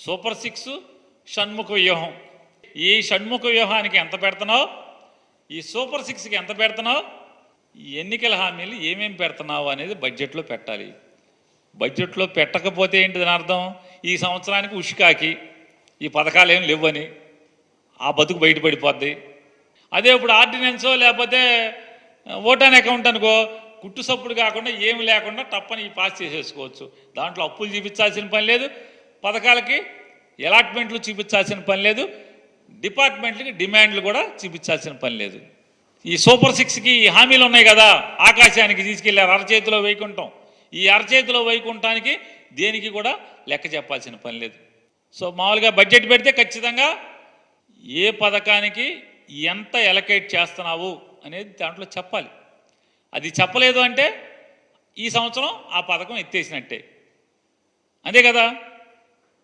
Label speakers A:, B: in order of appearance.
A: Super 6 Shanmukha వ్యూహం. ఈ షణ్ముఖ వ్యూహానికి ఎంత పెడుతున్నావు, ఈ సూపర్ 6కి ఎంత పెడుతున్నావు, ఈ ఎన్నికల హామీలు ఏమేమి పెడుతున్నావు అనేది బడ్జెట్లో పెట్టాలి. బడ్జెట్లో పెట్టకపోతే ఏంటి దాని అర్థం? ఈ సంవత్సరానికి ఉష్కాకి ఈ పథకాలు ఏం లేవని ఆ బతుకు బయటపడిపోద్ది. అదే ఇప్పుడు ఆర్డినెన్సో లేకపోతే ఓటాన్ అకౌంట్ అనుకో, కుట్టు సప్పుడు కాకుండా ఏమి లేకుండా టప్పని పాస్ చేసేసుకోవచ్చు. దాంట్లో అప్పులు చూపించాల్సిన పని లేదు, పథకాలకి అలాట్మెంట్లు చూపించాల్సిన పని లేదు, డిపార్ట్మెంట్లకి డిమాండ్లు కూడా చూపించాల్సిన పని లేదు. ఈ సూపర్ 6కి ఈ హామీలు ఉన్నాయి కదా, ఆకాశానికి తీసుకెళ్లారు అరచేతిలో వైకుంఠం. ఈ అరచేతిలో వైకుంఠానికి దేనికి కూడా లెక్క చెప్పాల్సిన పని లేదు. సో మామూలుగా బడ్జెట్ పెడితే ఖచ్చితంగా ఏ పథకానికి ఎంత ఎలకేట్ చేస్తున్నావు అనేది దాంట్లో చెప్పాలి. అది చెప్పలేదు అంటే ఈ సంవత్సరం ఆ పథకం ఎత్తేసినట్టే, అంతే కదా.